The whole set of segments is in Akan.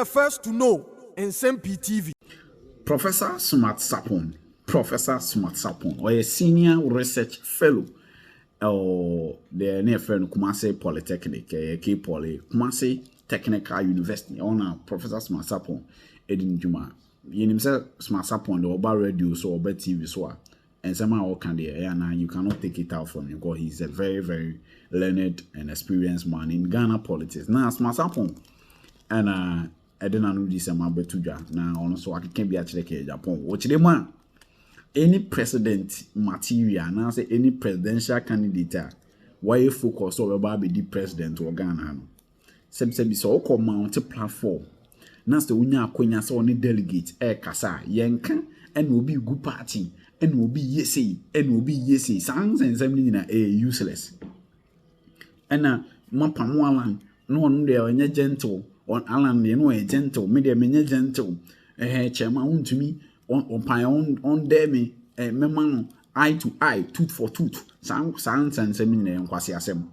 first to know Nsem-Pii TV. Professor Smart Sapon, or a senior research fellow. The near friend Kumasi Polytechnic, K Poly, Kumasi Technical University. On Professor Smart Sapon, Edin Juma. You Smart Sapon, the Oba radio so Oba TV so. And somehow can you cannot take it out from him because he's a very, very learned and experienced man in Ghana politics. Now, Smart Sapon, and I didn't know this Betuja. Now, also I can be actually Japan. Watch the man. Any president material, now say any presidential candidate, why you focus on about the president or Ghana? Sebi so call mount platform. Now the unya akonya so any delegate kasa yenka and will be good party and will be yesi and will be yesi. Sounds and something useless. And Mapamualan, no one there any gentle on Alan, you know a gentle, media many gentle. Chairman to me. On demi memang eye to eye, tooth for tooth. Sounds and seminar and quasi asem.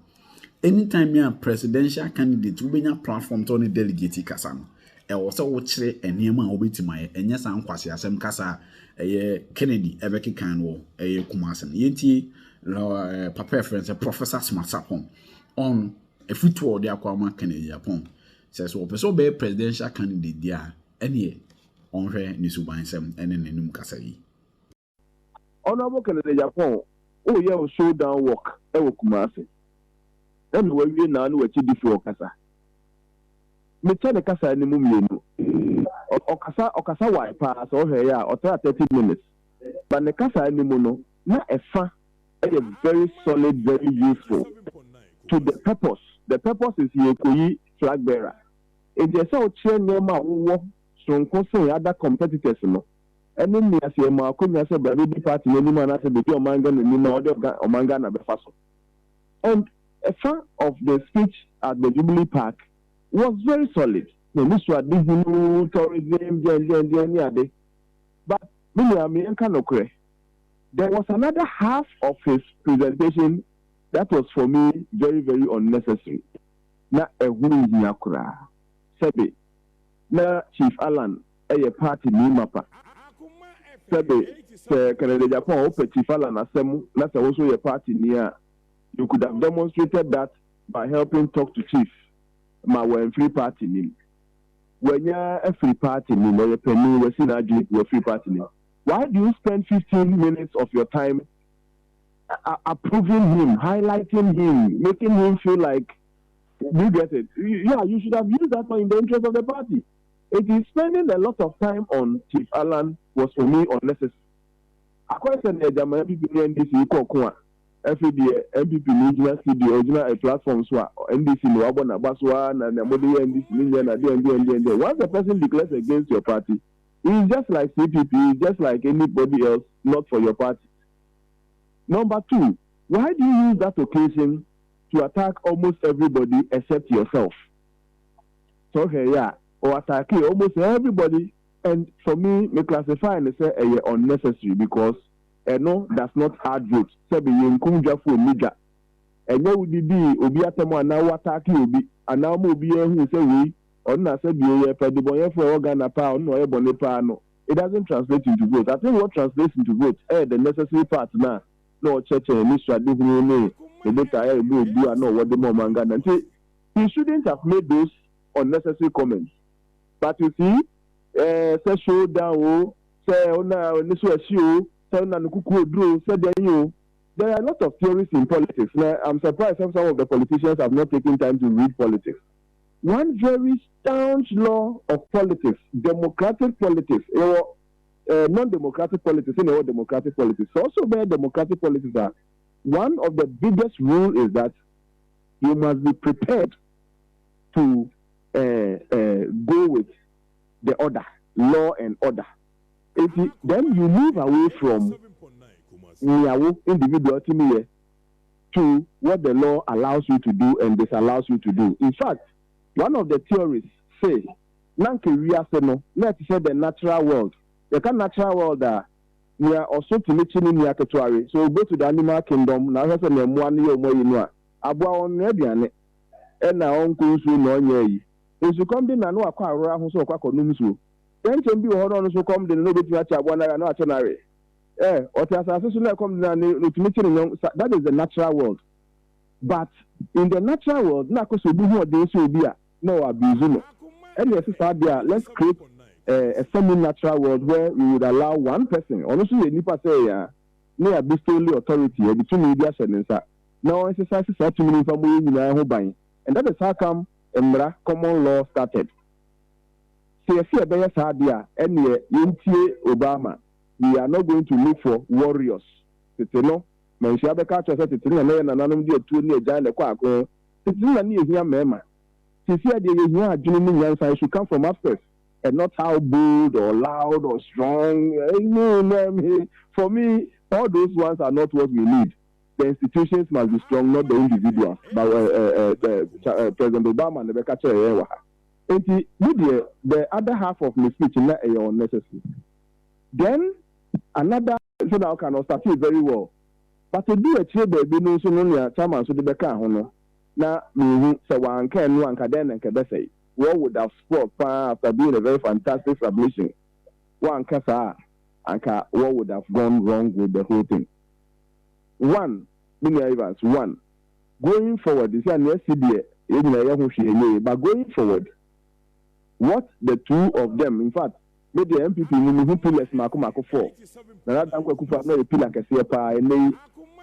Anytime you are presidential candidate, you be a platform to delegate kasam. Also watch and near my obit my and yes, I'm quasi asem kasa a Kennedy, Ebeki Kanwo, a Kumasan. Yeti Papa friends, a Professor Smart Sapon on a free tour de Aquama Kennedy upon. Says, well, so be presidential candidate there, any. On her Nisubansem and in Num Kasai. Honorable Kennedy Japan, oh, yeah, showdown walk, Kumasi. And when we now know a chidi for Kasa. Me tell the Kasa any mummy. Okasa white pass or her, or 30 minutes. But the Kasa any mono, not a fan, a very solid, very useful to the purpose. The purpose is Yokoyi flag bearer. It is so chair near my so say other competitors no any me as a ma konya say baby party any man as be omanga ni na order omanga na befa so. And a fan of the speech at the Jubilee Park was very solid. The minister did tourism but there was another half of his presentation that was for me very, very unnecessary. Na ehunu yakura sebe na Chief Alan a party ni mapa sebe se Canada Japan ope Chief Alan asemu na se also a party near. You could have demonstrated that by helping talk to Chief ma we free party ni when you a free party ni no penny we see na we free party ni. Why do you spend 15 minutes of your time approving him, highlighting him, making him feel like you get it? Yeah, you should have used that in the interest of the party. It is spending a lot of time on Chief Alan was for me unnecessary. According to the German MPP NDC Kokwa, every day MPP Nigeria studio original platforms were NDC no abona baswa na modi NDC Nigeria na once a person declares against your party, it's just like CPP, just like anybody else, not for your party. Number two, why do you use that occasion to attack almost everybody except yourself? So okay, yeah. Or attack almost everybody, and for me, me classify and say unnecessary because no, does not add votes. Sabi yinkunja for nigga. And you would be obi atemo and now attack you be and now mo be who say we or na say be pediboye for Ghana pa no e bone pa no. It doesn't translate into vote. I think what translates into vote the necessary part now. No church and ministry do no the data do I know what the more manga and he shouldn't have made those unnecessary comments. But you see, say show down, say ona nisu eshio, say ona nukuku odro, say there are a lot of theories in politics. Now, I'm surprised some of the politicians have not taken time to read politics. One very staunch law of politics, democratic politics, or non-democratic politics, democratic politics. Also, where democratic politics are, one of the biggest rules is that you must be prepared to go with the order, law and order. Then you move away from individual to what the law allows you to do and disallows you to do. In fact, one of the theorists say, let's say the natural world. The natural world we are also to so go to the animal kingdom. Now, and now on Osu come din na no akwa arora ho so akwa konum so. Then be hold on so come din no beti acha abo na no achonare. Otiasa so na come din na no tumi that is the natural world. But in the natural world, na ko so bi ho de so bi a no abuse no. And yes, let's create a semi-natural world where we would allow one person, honestly, nipa say no bestowly authority between media and now exercise is to mean from and that is how come Emra common law started. See a better idea and Obama, we are not going to look for warriors. It's no, when she have a culture set it in a man and anonymity of 2 near Jan the Quack. It's not near here, Mema. She said the should come from upstairs. And not how bold or loud or strong. No, for me, all those ones are not what we need. The institutions must be strong, not the individuals. But President Obama and the Bekacha the other half of my speech is not unnecessary. Then another so now can start it very well. But to do a chair baby no so no chairman so the Beka hono. Na me say one can one can then and can say. What would have spoke after doing a very fantastic submission? One kasa anka what would have gone wrong with the whole thing? One, one, going forward, this but going forward, what the two of them, in fact, made the MPP who pillars Mako 4. Now that Uncle Kufa no pillar can see a pie and they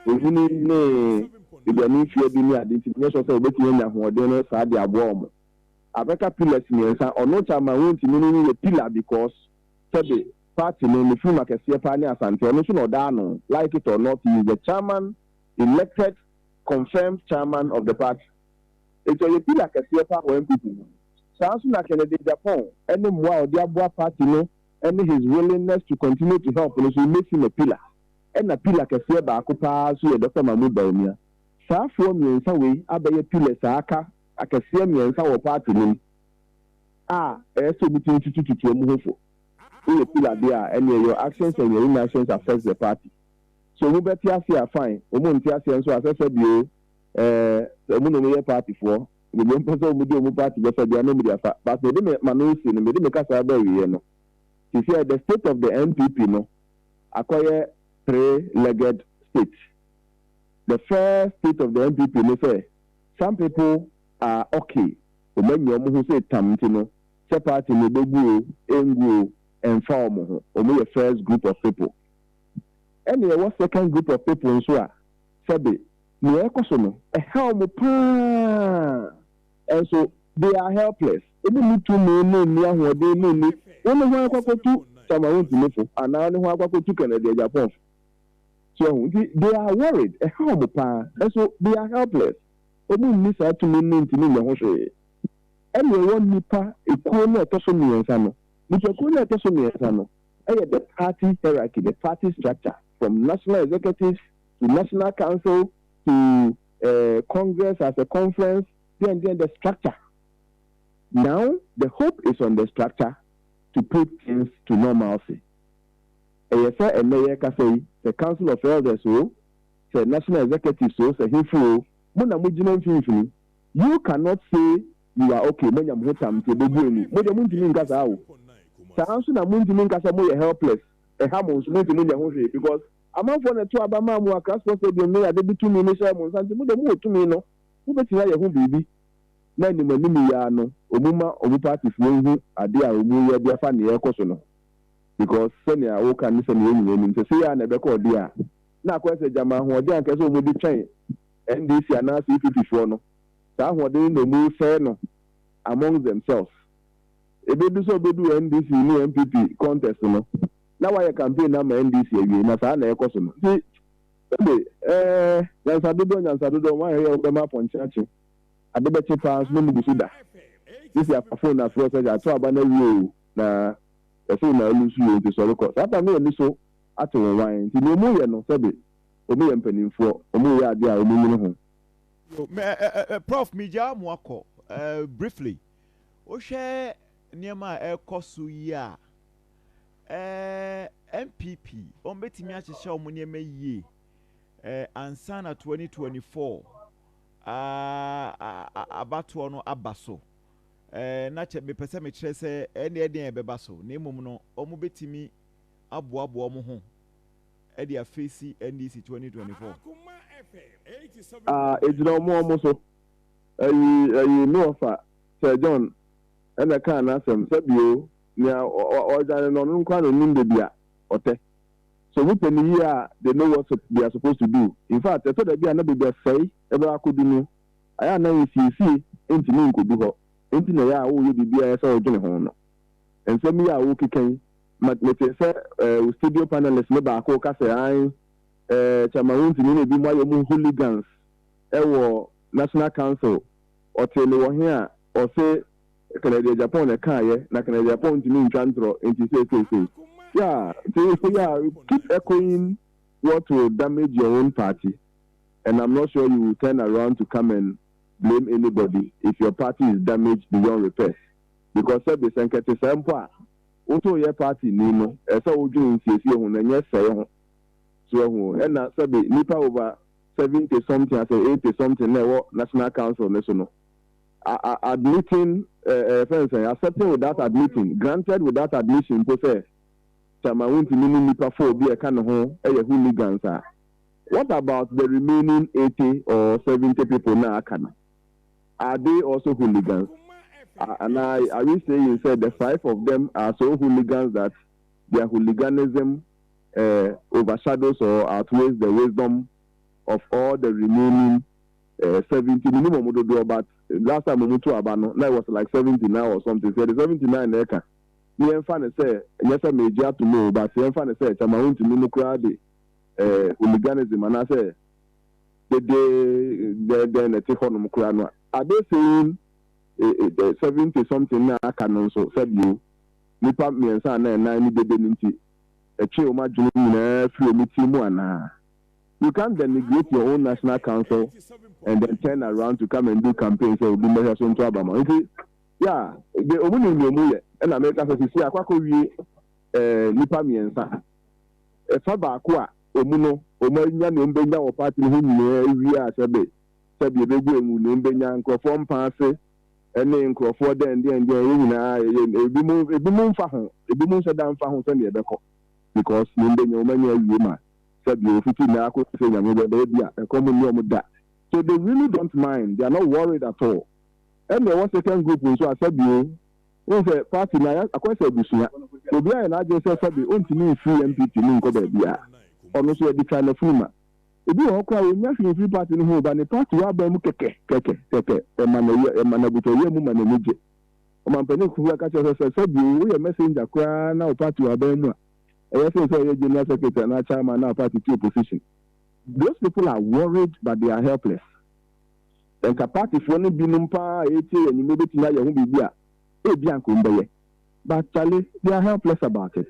the new fear be near the international so between them who are doing a bomb. Abeka pillars means or no time I want to mean a pillar because the party name the film like a Siapania Santiago or Dano, like it or not, he is the chairman, elected, confirmed chairman of the party. It's a pillar like a Siapa or MPP. So as soon as Kennedy Japan, any more the Abua party no, and his willingness to continue to help us will make him a pillar. And a pillar like a Siaba Akupa, so Dr. Mahmoud Baumia. So for me in some way, Abbey Pillar Saka. I can see me and our party name. So between to move for. You feel there, and your actions and your inactions affect the party. So we better see a fine. Omuntia and so as I said, you, the party for. We don't put on party, but they are no media. But they didn't manage and they didn't cast a very, you see, the state of the NPP, no, acquire 3-legged state. The first state of the NPP, no, say, some people are okay. When you who say Tamtino, Sepati, Nebu, Engu, and Farmo, only the first group of people. And there was second group of people in Swa, Sabi, Nuekosono, a helm, and so they are helpless. Even need to know near what they know me. Only one to Samarin to Nifo, and now one to Canada, Japan. So they are worried, a helm, and so they are helpless. Obu nisa to me nti ni me ho hwe ene won nipa ekuo na etoso miensa no nipa ekuo na etoso miensa no the party hierarchy, the party structure from national executives to national council to congress as a conference then the structure. Now the hope is on the structure to put things to normalcy. Eyesa emeye ka say the council of elders so the national executives so say hifu you cannot say you are okay when you are helpless. Because I'm not for the two Abama who are class for the mayor, they be 2 minutes. Who bet you baby? Nine Maniano, Omuma, Omupatis, Adia, Umuya, their family, Kosono. Because Sonia, who can listen to say, I never called dear. Now, question Jama, who are there, because will be trained. NDC and now CPP no. So what they no move fair no among themselves. If they do so, they do NDC no MPP contest no. Now why campaign na NDC again? Na sa na ekoso no. See, Yansadodo why here Obama ponchachi. Adebeche pass no mu bisuda. This is a phone na for say ato abana wi na person na lusu yo to so ko. That time no so ato wan. Ti no mu ye no sabe. Obi empanimfo omu ya ade a omu no ho. Prof Mija Mwako briefly o hwe niema ekosu yi a MPP on betimi a hye omu niema yi ansa na 2024 abato no abaso na che me pese me kire se ene eden e beba so na emom no omo betimi aboabo omo ho e dia face NDC 2024 ejina omo so ayi no offer Sir John and I can ask them sabio nya or no nkwa no nim de bia ote so we pen here they know what they are supposed to do. In fact I thought that be na be say ebe akodu no aya na nsisi enti ni nkodu ho enti na ya wo ye bibia say odwene ho no ensem ya wo kikan mate say studio panelists me ba ko ka say an chairman ni bi mo ayo hooligans ewo National Council or tele wo here or say Canada Japan na kaye na Canada Japan timi ntwantro enti say yeah keep echoing what will damage your own party, and I'm not sure you will turn around to come and blame anybody if your party is damaged beyond repair, because said the senkete sempo auto your party nino esa oju nsiesie ho na nye sey ho so ho and na said nipa over 70 something as 80 something na National Council ne so no admitting accepting without admitting, granted without admission, per se. Chamawunti mini for be a kind of hooligans. What about the remaining 80 or 70 people now? Are they also hooligans? And I will say you said the 5 of them are so hooligans that their hooliganism overshadows or outweighs the wisdom of all the remaining 70 minimum. But last time we moved to Abano, that was like 79 or something. So the 79 acre. Me and Fanny say, yes, I may job to know, but me and Fanny say, I'm going to know crowd hooliganism, and I say, the take on Mukrano. Are they saying 70 something now? I can also say you. Nipa me and son and 9 didn't a chill my junior few meeting one. You can't denigrate your own National Council and then turn around to come and do campaigns. So be measure some trouble. Yeah, the only new and America says, see, I quite nipa me and son. A Fabaqua, Omuno, Omonia, Numbenya, or party whom we are Sabe, Sabi, the Gum, Numbenya, and Crawford Passe, and then Crawford and then a boom for home, a boom shut down for home, because Numbenya, many women. You 15 now could say a common norm with that. So they really don't mind, they are not worried at all. And there was a second group so I said you was a party now I quite said Bushia. So be an agent said own to me free MP to me go there. Or no so the kind of fuma. If you all cry with free party in home, but the party are keke, a manabuto woman and midget. My penny who said you a messenger cry now party are ben. I think so. General Secretary and chairman now party to opposition. Those people are worried, but they are helpless. And the party for any binumpa 80 and you maybe tonight you won't be there. But Charlie, they are helpless about it.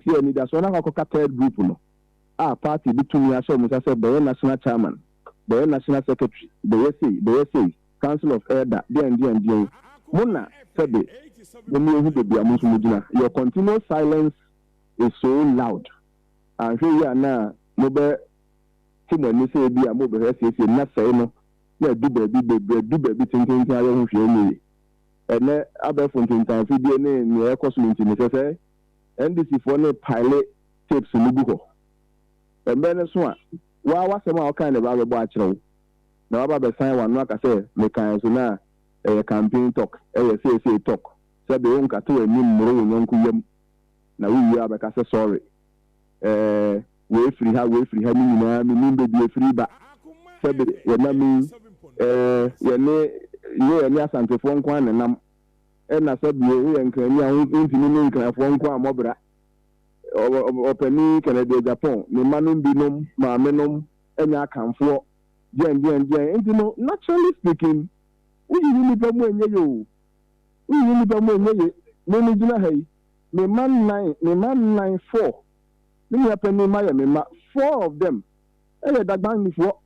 See, and that's one of our third group. No, our party between us, I said, the national chairman, the national secretary, the SA, Council of Elder, D&D. Mona said, your continuous silence is so loud. And here you are now, mobile. When say be a mobile, not say no. Yeah, do baby, thinking I don't feel me. And then other fountain time, DNA, near cosmic in the and this is for a pilot tapes in Lubuko. And then as one, why was some kind of other bachelor? Now about the sign one, like I say, make now a campaign talk, say talk. So the own cat to a new moon. Now we are because sorry. We free, mean be free, but said you know me, you and your son to phone quan and I said, you and can phone quan mobra or penny Canada Japan, no manum binum, menum, and I can for Jen, you know, naturally speaking, we really don't know you. Me man 9, 4. Me happen me my 4 of them. That bang me for